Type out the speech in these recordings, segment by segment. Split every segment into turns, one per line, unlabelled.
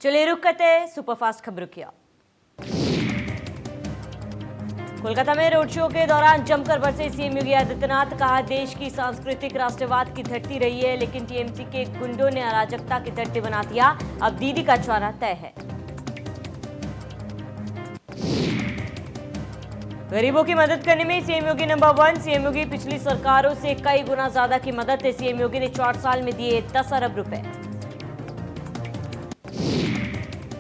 चलिए रुक करते हैं सुपरफास्ट खबरों की ओर। कोलकाता में रोड शो के दौरान जमकर बरसे सीएम योगी आदित्यनाथ। कहा, देश की सांस्कृतिक राष्ट्रवाद की धरती रही है, लेकिन टीएमसी के गुंडों ने अराजकता की धरती बना दिया। अब दीदी का चौरा तय है। गरीबों की मदद करने में सीएम योगी नंबर 1। सीएम योगी पिछली सरकारों से कई गुना ज्यादा की मदद है। सीएम योगी ने 4 साल में दिए 10 अरब रुपए।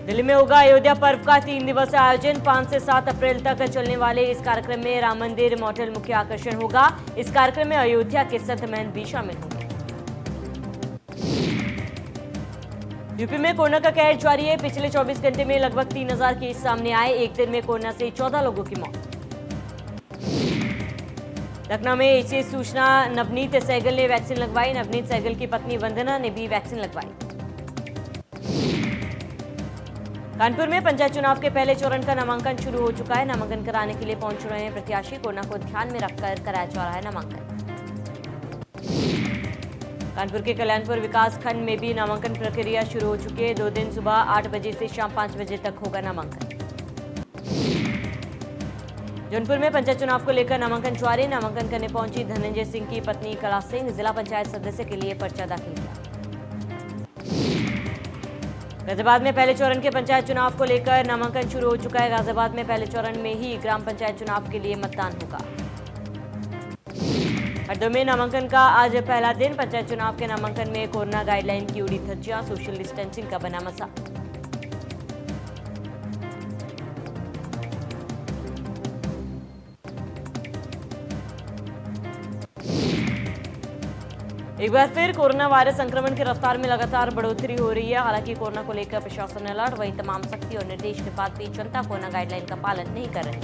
दिल्ली में होगा अयोध्या पर्व का 3 दिवसीय आयोजन। 5 से 7 अप्रैल तक चलने वाले इस कार्यक्रम में राम मंदिर मॉडल मुख्य आकर्षण होगा। इस कार्यक्रम में अयोध्या के संत महंत भी शामिल होंगे। यूपी में कोरोना का कहर जारी है। पिछले 24 घंटे में लगभग 3000 केस सामने आए। एक दिन में कोरोना से 14 लोगों की मौत। लखनऊ में एसीएस सूचना नवनीत सहगल ने वैक्सीन लगवाई। नवनीत सहगल की पत्नी वंदना ने भी वैक्सीन लगवाई। कानपुर में पंचायत चुनाव के पहले चरण का नामांकन शुरू हो चुका है। नामांकन कराने के लिए पहुंच रहे हैं प्रत्याशी। कोरोना को ध्यान में रखकर कराया जा रहा है नामांकन। कानपुर के कल्याणपुर विकास खंड में भी नामांकन प्रक्रिया शुरू हो चुकी है। 2 दिन सुबह 8 बजे से शाम 5 बजे तक होगा नामांकन। जौनपुर में पंचायत चुनाव को लेकर नामांकन जारी। नामांकन करने पहुंची धनंजय सिंह की पत्नी कला सिंह। जिला पंचायत सदस्य के लिए पर्चा दाखिल किया। गाजियाबाद में पहले चरण के पंचायत चुनाव को लेकर नामांकन शुरू हो चुका है। गाजियाबाद में पहले चरण में ही ग्राम पंचायत चुनाव के लिए मतदान होगा। हरदोई में नामांकन का आज पहला दिन। पंचायत चुनाव के नामांकन में कोरोना गाइडलाइन की उड़ी धज्जियां। सोशल डिस्टेंसिंग का बना मसला। एक बार फिर कोरोना वायरस संक्रमण की रफ्तार में लगातार बढ़ोतरी हो रही है। हालांकि कोरोना को लेकर प्रशासन अलर्ट। वहीं तमाम सख्ती और निर्देश के बाद भी जनता कोरोना गाइडलाइन का पालन नहीं कर रही।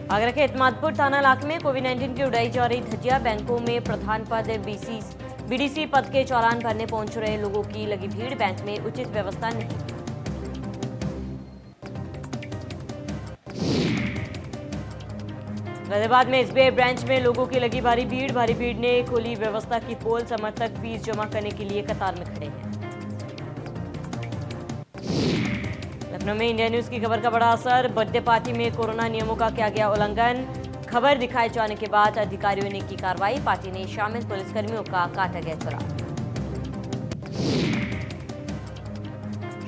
आगरा के इत्मादपुर थाना इलाके में कोविड-19 की उड़ाई जा रही धज्जियां। बैंकों में प्रधान पद बीडीसी पद के चालान भरने पहुंच रहे लोगों की लगी भीड़। बैंक में उचित व्यवस्था नहीं। गाजियाबाद में एसबीआई ब्रांच में लोगों की लगी भारी भीड़ ने खोली व्यवस्था की पोल। समर्थक फीस जमा करने के लिए कतार में खड़े हैं। लखनऊ में इंडिया न्यूज की खबर का बड़ा असर। बर्थडे पार्टी में कोरोना नियमों का किया गया उल्लंघन। खबर दिखाए जाने के बाद अधिकारियों ने की कार्रवाई। पार्टी ने शामिल पुलिसकर्मियों का काटा गया चुरा।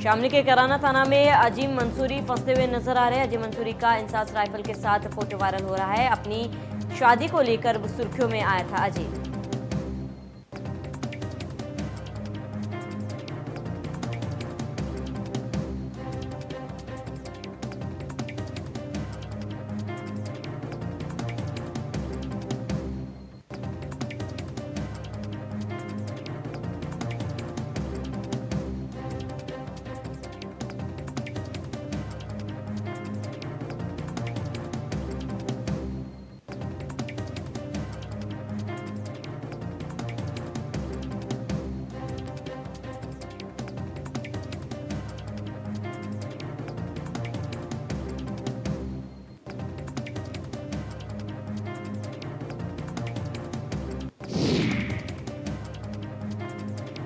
शामली के कराना थाना में अजीम मंसूरी फंसते हुए नजर आ रहे हैं। अजीम मंसूरी का इंसास राइफल के साथ फोटो वायरल हो रहा है। अपनी शादी को लेकर सुर्खियों में आया था अजीम।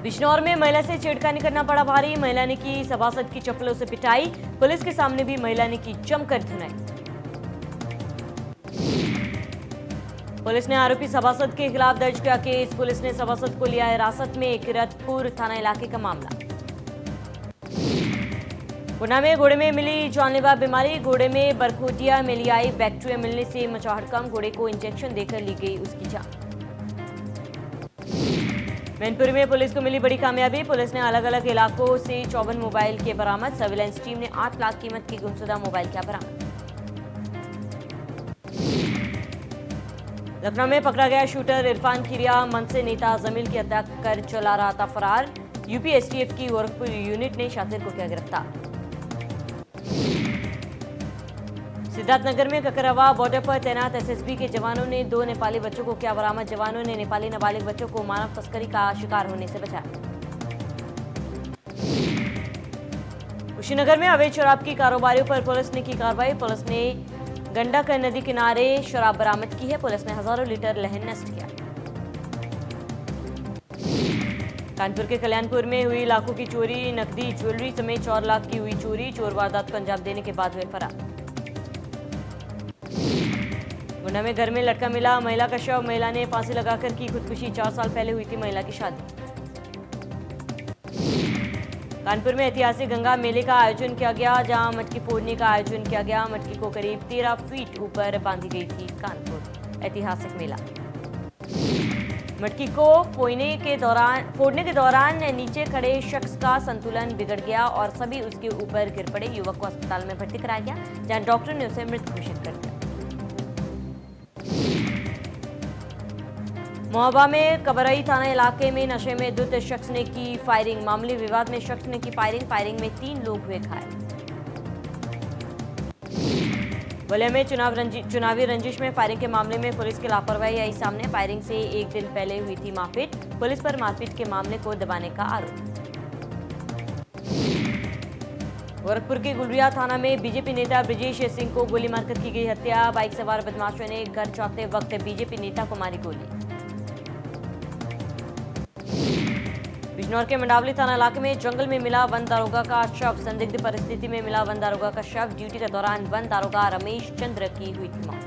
बिजनौर में महिला से छेड़खानी करना पड़ा भारी। महिला ने की सभासद की चप्पलों से पिटाई। पुलिस के सामने भी महिला ने की जमकर धुनाई। पुलिस ने आरोपी सभासद के खिलाफ दर्ज किया केस। पुलिस ने सभासद को लिया हिरासत में। किरतपुर थाना इलाके का मामला। गुना में घोड़े में मिली जानलेवा बीमारी। घोड़े में बरखोटिया मेलियाई बैक्टीरिया मिलने से मचा हड़कंप। घोड़े को इंजेक्शन देकर ली गई उसकी जान। मैनपुरी में पुलिस को मिली बड़ी कामयाबी। पुलिस ने अलग अलग इलाकों से 54 मोबाइल किए बरामद। सर्विलांस टीम ने 8 लाख कीमत की गुमशुदा मोबाइल किया बरामद। लखनऊ में पकड़ा गया शूटर इरफान खिरिया। मनसे नेता जमील की हत्या कर चला रहा था फरार। यूपी एसटीएफ की गोरखपुर यूनिट ने शातिर को किया गिरफ्तार। सिद्धार्थनगर में ककरवा बॉर्डर पर तैनात एसएसबी के जवानों ने 2 नेपाली बच्चों को किया बरामद। जवानों ने नेपाली नाबालिग बच्चों को मानव तस्करी का शिकार होने से बचाया। कुशीनगर में अवैध शराब की कारोबारियों पर पुलिस ने की कार्रवाई। पुलिस ने गंडक नदी किनारे शराब बरामद की है। पुलिस ने हजारों लीटर लहन नष्ट किया। कानपुर के कल्याणपुर में हुई लाखों की चोरी, नकदी ज्वेलरी समेत 4 लाख की हुई चोरी। चोर वारदात को अंजाम देने के बाद हुए फरार। गुना में घर में लटका मिला महिला का शव, महिला ने फांसी लगाकर की खुदकुशी। 4 साल पहले हुई थी महिला की शादी। कानपुर में ऐतिहासिक गंगा मेले का आयोजन किया गया, जहां मटकी फोड़ने का आयोजन किया गया। मटकी को करीब 13 फीट ऊपर बांधी गई थी। कानपुर ऐतिहासिक मेला। मटकी को फोड़ने के दौरान नीचे खड़े शख्स का संतुलन बिगड़ गया और सभी उसके ऊपर गिर पड़े। युवक को अस्पताल में भर्ती कराया गया, जहां डॉक्टर ने उसे मृत घोषित कर दिया। मोहबा में कबरई थाना इलाके में नशे में धुत शख्स ने की फायरिंग। मामूली विवाद में शख्स ने की फायरिंग में 3 लोग हुए घायल। बलिया में चुनावी रंजिश में फायरिंग के मामले में पुलिस की लापरवाही आई सामने। फायरिंग से एक दिन पहले हुई थी मारपीट। पुलिस पर मारपीट के मामले को दबाने का आरोप। गोरखपुर के गुलरिया थाना में बीजेपी नेता ब्रिजेश सिंह को गोली मारकर की गई हत्या। बाइक सवार बदमाशों ने घर चौंकते वक्त बीजेपी नेता को मारी गोली। बिजनौर के मंडावली थाना इलाके में जंगल में मिला वन दारोगा का शव। संदिग्ध परिस्थिति में मिला वन दारोगा का शव। ड्यूटी के दौरान वन दारोगा रमेश चंद्र की हुई थी मौत।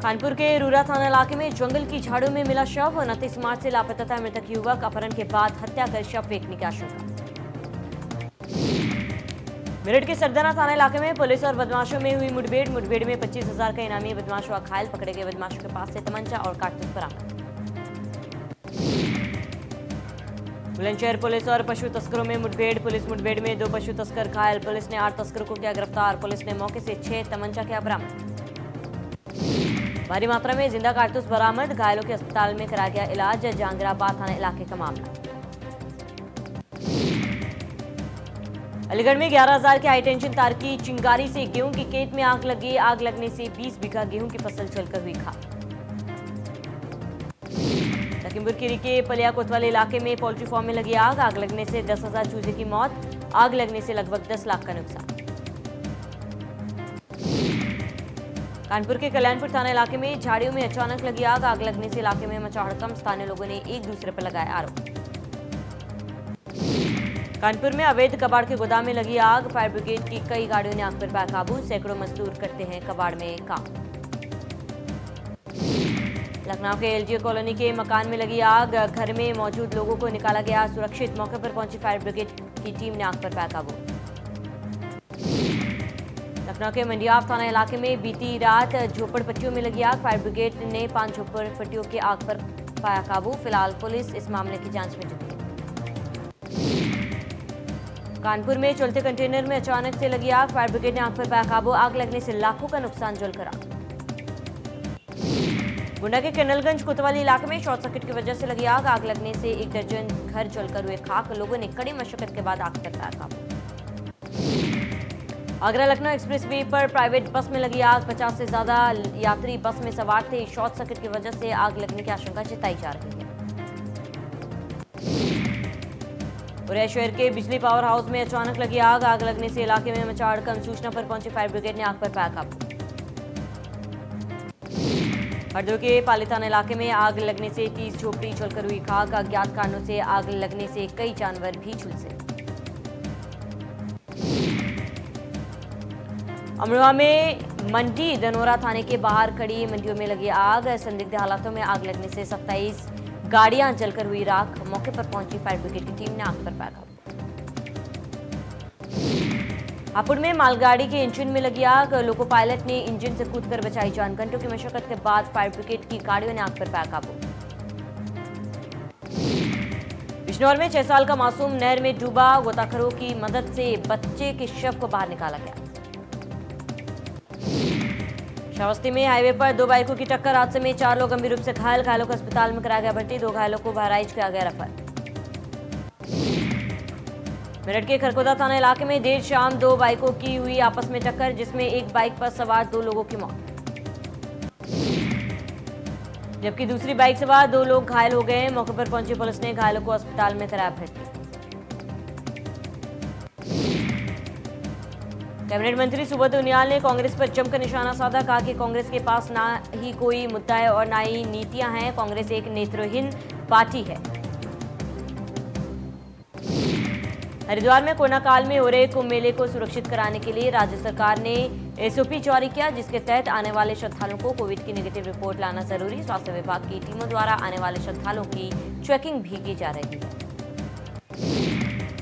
कानपुर के रूरा थाना इलाके में जंगल की झाड़ियों में मिला शव। 29 मार्च से लापता था मृतक युवक। अपहरण के बाद हत्या कर शव फेंकने की आशंका। मेरठ के सरदाना थाना इलाके में पुलिस और बदमाशों में हुई मुठभेड़ में 25,000 का इनामी बदमाश हुआ घायल। पकड़े गए बदमाशों के पास से तमंचा और कारतूस बरामद। बुलंदशहर पुलिस और पशु तस्करों में मुठभेड़। पुलिस मुठभेड़ में 2 पशु तस्कर घायल। पुलिस ने 8 तस्करों को किया गिरफ्तार। पुलिस ने मौके से 6 तमंचा किया बरामद। भारी मात्रा में जिंदा कारतूस बरामद। घायलों के अस्पताल में कराया गया इलाज। जहांगीराबाद थाना इलाके का मामला। अलीगढ़ में 11,000 के हाईटेंशन तार की चिंगारी से गेहूं की खेत में आग लगी। आग लगने से 20 बीघा गेहूं की फसल जलकर हुई खाक। लखीमपुर खीरी के पलिया कोतवाली इलाके में पोल्ट्री फार्म में लगी आग। आग लगने से 10,000 चूजे की मौत। आग लगने से लगभग 10 लाख का नुकसान। कानपुर के कल्याणपुर थाना इलाके में झाड़ियों में अचानक लगी आग। आग लगने से इलाके में मचा हड़कंप। स्थानीय लोगों ने एक दूसरे पर लगाया आरोप। कानपुर में अवैध कबाड़ के गोदाम में लगी आग। फायर ब्रिगेड की कई गाड़ियों ने आग पर पाया काबू। सैकड़ों मजदूर करते हैं कबाड़ में काम। लखनऊ के एलजी कॉलोनी के मकान में लगी आग। घर में मौजूद लोगों को निकाला गया सुरक्षित। मौके पर पहुंची फायर ब्रिगेड की टीम ने आग पर पाया काबू। लखनऊ के मंडियाव थाना इलाके में बीती रात झोपड़पट्टियों में लगी आग। फायर ब्रिगेड ने 5 झोपड़पट्टियों की आग पर पाया काबू। फिलहाल पुलिस इस मामले की जांच में जुटी है। कानपुर में चलते कंटेनर में अचानक से लगी आग। फायर ब्रिगेड ने आग पर पाया काबू। आग लगने से लाखों का नुकसान जलकर आग। गुंडा के कर्नलगंज कोतवाली इलाके में शॉर्ट सर्किट की वजह से लगी आग। आग लगने से 1 दर्जन घर जलकर हुए खाक। लोगों ने कड़ी मशक्कत के बाद आग पर पाया काबू। आगरा लखनऊ एक्सप्रेसवे पर प्राइवेट बस में लगी आग। 50 से ज्यादा यात्री बस में सवार थे। शॉर्ट सर्किट की वजह से आग लगने की आशंका जताई जा रही है। उरैया शहर के बिजली पावर हाउस में अचानक लगी आग। आग लगने से इलाके में मचा हड़कंप। सूचना पर पहुंची फायर ब्रिगेड ने आग पर पाया काबू। हरदोई के पाली थाना इलाके में आग लगने से 30 झोपड़ी जलकर हुई खाक। अज्ञात कारणों से आग लगने से कई जानवर भी झुलसे। अमरोहा में मंडी धनोरा थाने के बाहर खड़ी मंडियों में लगी आग। संदिग्ध हालातों में आग लगने से 27 गाड़ियां जलकर हुई राख। मौके पर पहुंची फायर ब्रिगेड की टीम ने आग पर पाया काबू। हापुड़ में मालगाड़ी के इंजन में लगी आग। लोको पायलट ने इंजन से कूदकर बचाई जान। घंटों की मशक्कत के बाद फायर ब्रिगेड की गाड़ियों ने आग पर पाया काबू। बिजनौर में 6 साल का मासूम नहर में डूबा। गोताखोरों की मदद से बच्चे के शव को बाहर निकाला गया। श्रावस्ती में हाईवे पर 2 बाइकों की टक्कर। हादसे में 4 लोग गंभीर रूप से घायल। घायलों को अस्पताल में कराया गया भर्ती। 2 घायलों को बहराइच किया गया रेफर। मेरठ के खरखोदा थाना इलाके में देर शाम 2 बाइकों की हुई आपस में टक्कर, जिसमें एक बाइक पर सवार 2 लोगों की मौत, जबकि दूसरी बाइक सवार 2 लोग घायल हो गए। मौके पर पहुंची पुलिस ने घायलों को अस्पताल में कराया भर्ती। कैबिनेट मंत्री सुब्रत उनियाल ने कांग्रेस पर जमकर निशाना साधा। कहा कि कांग्रेस के पास ना ही कोई मुद्दा है और ना ही नीतियां हैं। कांग्रेस एक नेत्रहीन पार्टी है। हरिद्वार में कोरोना काल में हो रहे कुंभ मेले को सुरक्षित कराने के लिए राज्य सरकार ने एसओपी जारी किया, जिसके तहत आने वाले श्रद्धालुओं को कोविड की नेगेटिव रिपोर्ट लाना जरूरी। स्वास्थ्य विभाग की टीमों द्वारा आने वाले श्रद्धालुओं की चेकिंग भी की जा रही है।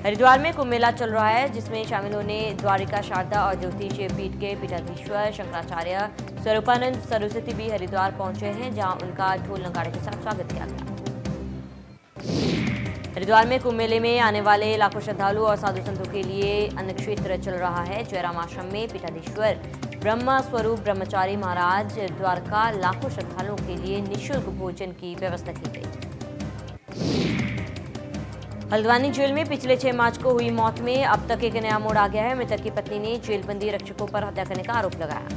हरिद्वार में कुंभ मेला चल रहा है, जिसमें शामिल होने द्वारिका, शारदा और ज्योतिष पीठ के पीठाधीश्वर शंकराचार्य स्वरूपानंद सरस्वती भी हरिद्वार पहुंचे हैं, जहां उनका ढोल नगाड़े के साथ स्वागत किया गया। हरिद्वार में कुंभ मेले में आने वाले लाखों श्रद्धालु और साधु संतों के लिए अन्न क्षेत्र चल रहा है। जयराम आश्रम में पीठाधीश्वर ब्रह्मा स्वरूप ब्रह्मचारी महाराज द्वारका लाखों श्रद्धालुओं के लिए निःशुल्क भोजन की व्यवस्था की गई। हल्द्वानी जेल में पिछले 6 मार्च को हुई मौत में अब तक एक नया मोड़ आ गया है। मृतक की पत्नी ने जेलबंदी रक्षकों पर हत्या करने का आरोप लगाया।